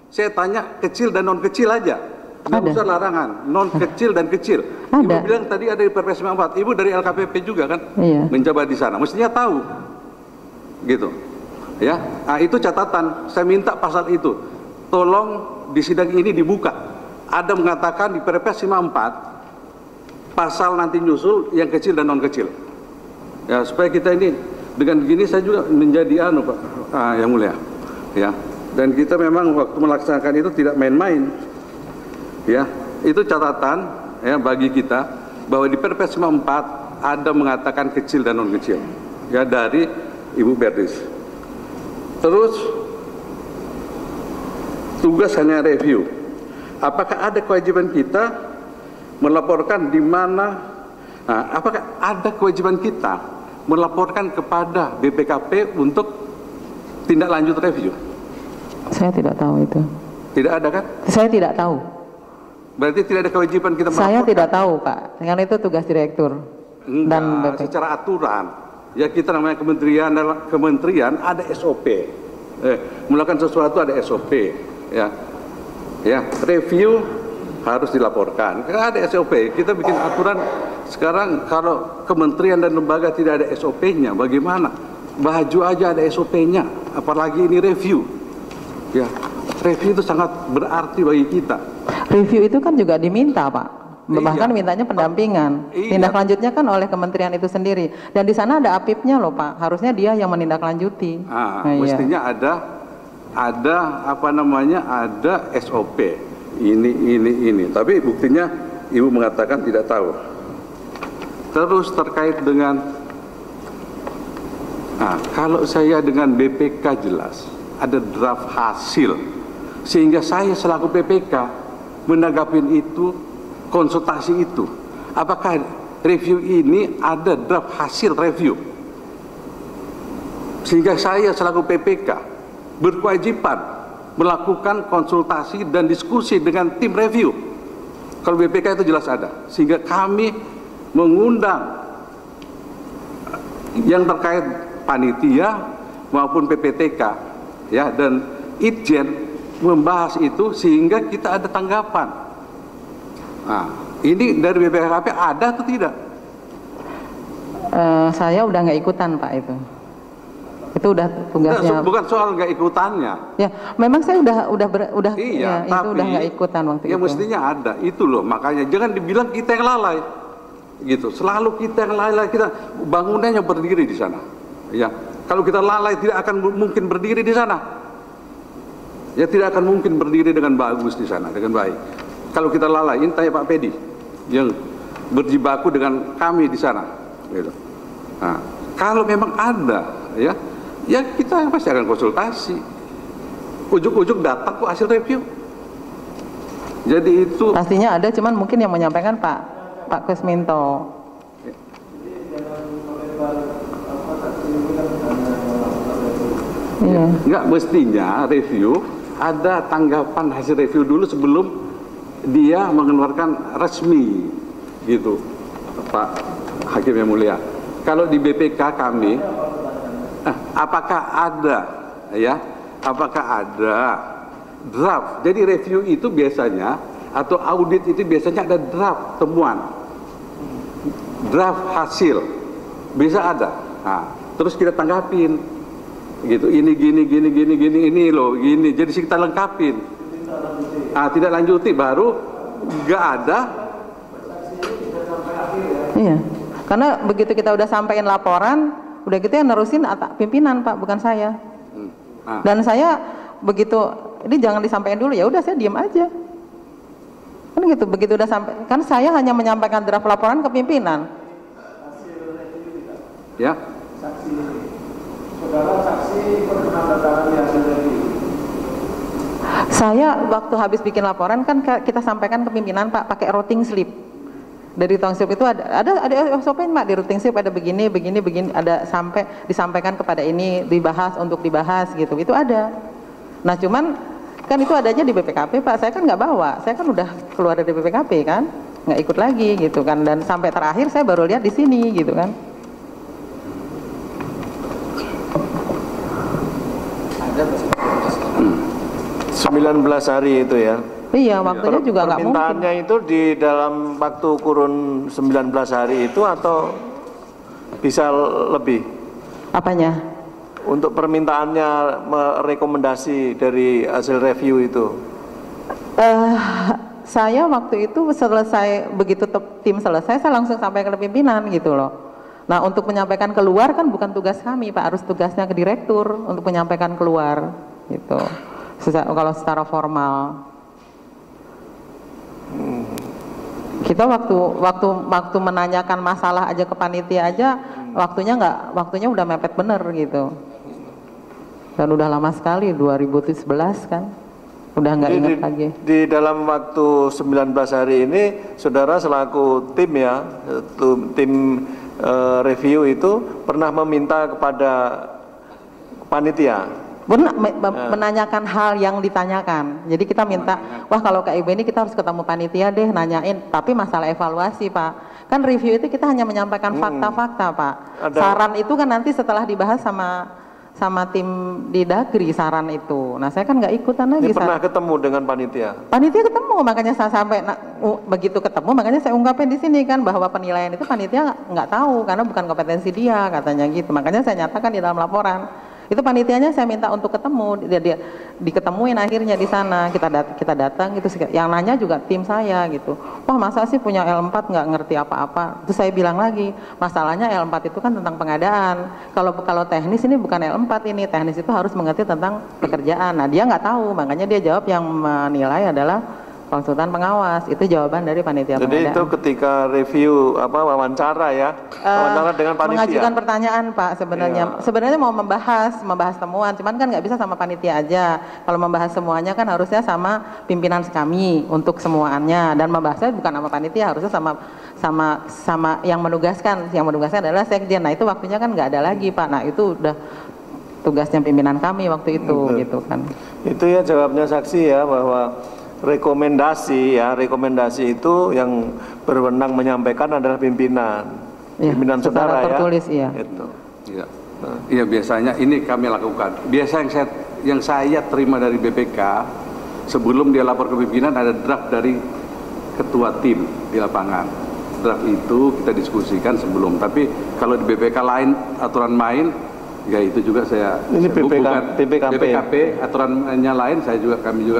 Saya tanya kecil dan non kecil aja. Nggak usah larangan, non kecil dan kecil. Ada. Ibu bilang tadi ada di Perpres 94. Ibu dari LKPP juga kan? Iya. Menjabat di sana. Mestinya tahu. Gitu. Ya. Nah, itu catatan. Saya minta pasal itu. Tolong di sidang ini dibuka. Ada mengatakan di Perpres 54 pasal nanti nyusul yang kecil dan non kecil. Ya, supaya kita ini dengan begini saya juga menjadi Pak yang mulia. Ya. Dan kita memang waktu melaksanakan itu tidak main-main. Ya, itu catatan ya bagi kita bahwa di Perpres 54 ada mengatakan kecil dan non kecil. Ya, dari Ibu Berlis. Terus tugas hanya review. Apakah ada kewajiban kita melaporkan di mana? Nah, apakah ada kewajiban kita melaporkan kepada BPKP untuk tindak lanjut review? Saya tidak tahu itu. Tidak ada kan? Saya tidak tahu. Berarti tidak ada kewajiban kita melaporkan? Saya tidak tahu, Pak. Karena itu tugas direktur. Enggak, dan secara aturan. Ya, kita namanya kementerian ada SOP. Melakukan sesuatu ada SOP. Ya, review harus dilaporkan. Karena ada SOP. Kita bikin aturan sekarang kalau kementerian dan lembaga tidak ada SOP-nya, bagaimana? Baju aja ada SOP-nya, apalagi ini review. Ya, review itu sangat berarti bagi kita. Review itu kan juga diminta, Pak. Bahkan mintanya pendampingan. Iya. Tindak lanjutnya kan oleh kementerian itu sendiri. Dan di sana ada APIP-nya loh, Pak. Harusnya dia yang menindaklanjuti. Mestinya ada apa namanya? Ada SOP. Ini. Tapi buktinya Ibu mengatakan tidak tahu. Terus terkait dengan kalau saya dengan BPK jelas ada draft hasil, sehingga saya selaku BPK menanggapin itu, konsultasi itu. Apakah review ini ada draft hasil review, sehingga saya selaku BPK berkewajiban melakukan konsultasi dan diskusi dengan tim review. Kalau BPK itu jelas ada, sehingga kami mengundang yang terkait panitia maupun PPTK ya, dan Itjen membahas itu sehingga kita ada tanggapan. Nah, ini dari BPKP ada atau tidak? Saya udah nggak ikutan, Pak, itu udah tugasnya. Bukan soal nggak ikutannya. Ya, memang saya udah iya, ya, itu udah nggak ikutan waktu itu. Ya mestinya ada itu loh, makanya jangan dibilang kita yang lalai, gitu. Selalu kita yang lalai, kita bangunannya berdiri di sana. Ya, kalau kita lalai tidak akan mungkin berdiri di sana. Ya, tidak akan mungkin berdiri dengan bagus di sana, dengan baik. Kalau kita lalai, ini tanya Pak Pedi yang berjibaku dengan kami di sana, gitu. Nah, kalau memang ada, ya kita pasti akan konsultasi. Ujuk-ujuk datang kok hasil review. Jadi itu pastinya ada, cuman mungkin yang menyampaikan Pak Kusminto. Iya. Enggak, mestinya review ada tanggapan hasil review dulu sebelum dia mengeluarkan resmi, gitu, Pak Hakim yang mulia. Kalau di BPK kami, apakah ada draft? Jadi review itu biasanya atau audit itu biasanya ada draft temuan, draft hasil, bisa ada. Nah, terus kita tanggapin, gitu. Ini gini ini loh, gini. Jadi kita lengkapin. Nah, tidak lanjuti baru nggak ada. Iya. Karena begitu kita udah sampein laporan, udah gitu yang nerusin pimpinan, Pak, bukan saya. Dan saya begitu, ini jangan disampaikan dulu, ya udah saya diam aja. Kan gitu, begitu udah sampai, kan saya hanya menyampaikan draft laporan ke pimpinan. Ya. Saudara saksi penandatangan hasil review. Saya waktu habis bikin laporan kan kita sampaikan ke pimpinan, Pak, pakai routing slip. Dari routing slip itu ada SOP, Pak, di routing slip ada begini, ada sampai disampaikan kepada ini, dibahas gitu. Itu ada. Nah, cuman kan itu adanya di BPKP, Pak. Saya kan nggak bawa. Saya kan udah keluar dari BPKP kan, nggak ikut lagi gitu kan. Dan sampai terakhir saya baru lihat di sini gitu kan. 19 hari itu ya. Iya, waktunya juga nggak mungkin. Permintaannya itu di dalam waktu kurun 19 hari itu atau bisa lebih? Apanya? Untuk permintaannya rekomendasi dari hasil review itu. Saya waktu itu selesai, begitu tim selesai, saya langsung sampai ke pimpinan gitu loh. Nah, untuk menyampaikan keluar kan bukan tugas kami, Pak, harus tugasnya ke direktur untuk menyampaikan keluar gitu. Kalau secara formal. Kita waktu menanyakan masalah aja ke panitia aja, waktunya udah mepet bener gitu. Dan udah lama sekali, 2011 kan. Udah nggak ingat lagi. Di dalam waktu 19 hari ini, saudara selaku tim ya, tim review itu pernah meminta kepada panitia? Menanyakan hal yang ditanyakan. Jadi kita minta, wah kalau KIB ini kita harus ketemu panitia deh, nanyain. Tapi masalah evaluasi, Pak. Kan review itu kita hanya menyampaikan fakta-fakta, Pak. Saran itu kan nanti setelah dibahas sama tim di Dagri, saran itu. Nah, saya kan nggak ikutan lagi. Pernah ketemu dengan panitia? Panitia ketemu, makanya saya sampai begitu ketemu, makanya saya ungkapin di sini kan bahwa penilaian itu panitia nggak tahu karena bukan kompetensi dia, katanya gitu. Makanya saya nyatakan di dalam laporan. Itu panitianya saya minta untuk ketemu, dia diketemuin akhirnya di sana, kita datang gitu, yang nanya juga tim saya gitu. Wah, masa sih punya L4 nggak ngerti apa-apa. Terus saya bilang lagi, masalahnya L4 itu kan tentang pengadaan. Kalau teknis ini bukan L4 ini, teknis itu harus mengerti tentang pekerjaan. Nah, dia nggak tahu, makanya dia jawab yang menilai adalah konsultan pengawas. Itu jawaban dari panitia pengadaan. Jadi itu ketika review wawancara ya, wawancara dengan panitia. Mengajukan pertanyaan, Pak, sebenarnya. Iya. Sebenarnya mau membahas temuan, cuman kan nggak bisa sama panitia aja. Kalau membahas semuanya kan harusnya sama pimpinan kami untuk semuanya, dan membahasnya bukan sama panitia, harusnya sama yang menugaskan. Yang menugaskan adalah sekjen. Nah, itu waktunya kan nggak ada lagi, Pak. Nah, itu udah tugasnya pimpinan kami waktu itu. Gitu kan. Itu ya jawabnya saksi ya, bahwa rekomendasi itu yang berwenang menyampaikan adalah pimpinan saudara tertulis, ya. Itu. Iya, biasanya ini kami lakukan. Biasa yang saya terima dari BPK sebelum dia lapor ke pimpinan ada draft dari ketua tim di lapangan. Draft itu kita diskusikan sebelum. Tapi kalau di BPK lain aturan main, ya itu juga ini BPKP aturannya lain, kami juga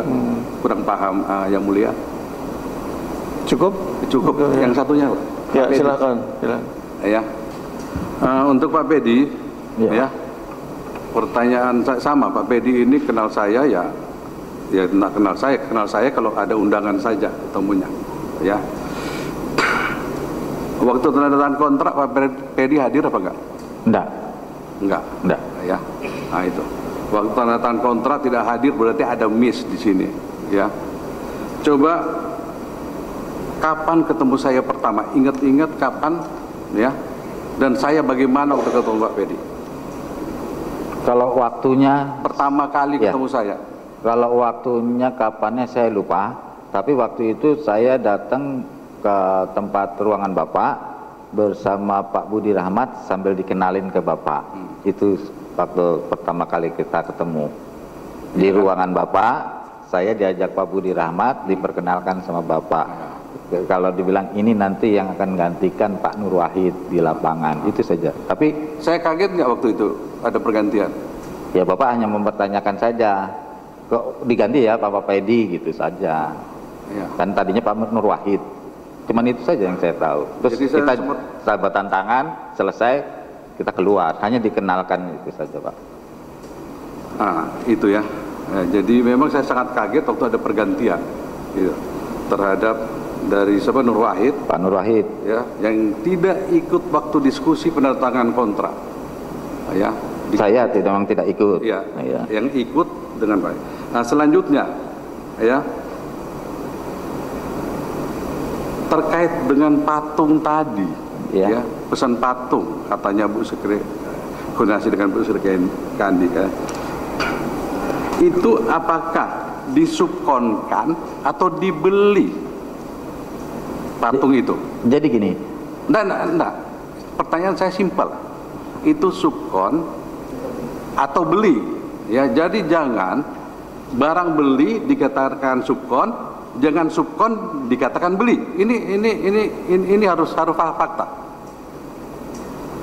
kurang paham, yang mulia. Cukup yang satunya, Pak. Ya, silakan. Ya. Untuk Pak Pedi, ya. Pertanyaan sama, Pak Pedi ini kenal saya ya tidak kenal saya kalau ada undangan saja ketemunya, ya. Waktu tanda tangan kontrak Pak Pedi hadir apa enggak? Enggak. Ya. Nah, itu. Waktu tanda tangan kontrak tidak hadir berarti ada miss di sini, ya. Coba kapan ketemu saya pertama? Ingat-ingat kapan, ya. Dan saya bagaimana waktu ketemu Pak Pedi? Kalau waktunya pertama kali ketemu saya. Kalau waktunya kapannya saya lupa, tapi waktu itu saya datang ke tempat ruangan Bapak bersama Pak Budi Rahmat sambil dikenalin ke Bapak. Itu waktu pertama kali kita ketemu di ruangan Bapak. Saya diajak Pak Budi Rahmat, diperkenalkan sama Bapak. Kalau dibilang ini nanti yang akan gantikan Pak Nur Wahid di lapangan, itu saja. Tapi saya kaget nggak waktu itu ada pergantian? Ya, Bapak hanya mempertanyakan saja, kok diganti ya Pak Pedi gitu saja. Ya. Kan tadinya Pak Nur Wahid. Cuman itu saja yang saya tahu. Terus jadi kita sahabatan tangan, selesai, kita keluar. Hanya dikenalkan itu saja, Pak. Itu ya. Jadi memang saya sangat kaget waktu ada pergantian gitu, terhadap dari Nur Wahid. Pak Nur Wahid. Ya, yang tidak ikut waktu diskusi penandatanganan kontrak. Ya. Saya memang tidak ikut. Ya, yang ikut dengan baik. Nah, selanjutnya, ya. Terkait dengan patung tadi, ya, pesan patung katanya Bu Sekre, koordinasi dengan Bu Sekre Kandi, ya. Itu apakah disubkonkan atau dibeli patung itu? Jadi gini. Enggak. Pertanyaan saya simpel. Itu subkon atau beli? Ya, jadi jangan barang beli dikatakan subkon, jangan subkon dikatakan beli. Ini harus fakta.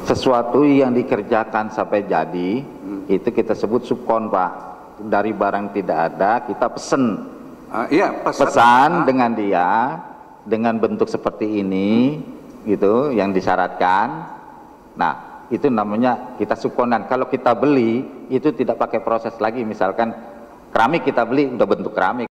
Sesuatu yang dikerjakan sampai jadi itu kita sebut subkon, Pak. Dari barang tidak ada kita pesen. Iya, pesan dengan dia dengan bentuk seperti ini gitu yang disyaratkan. Nah, itu namanya kita subkonan. Kalau kita beli itu tidak pakai proses lagi, misalkan keramik kita beli udah bentuk keramik.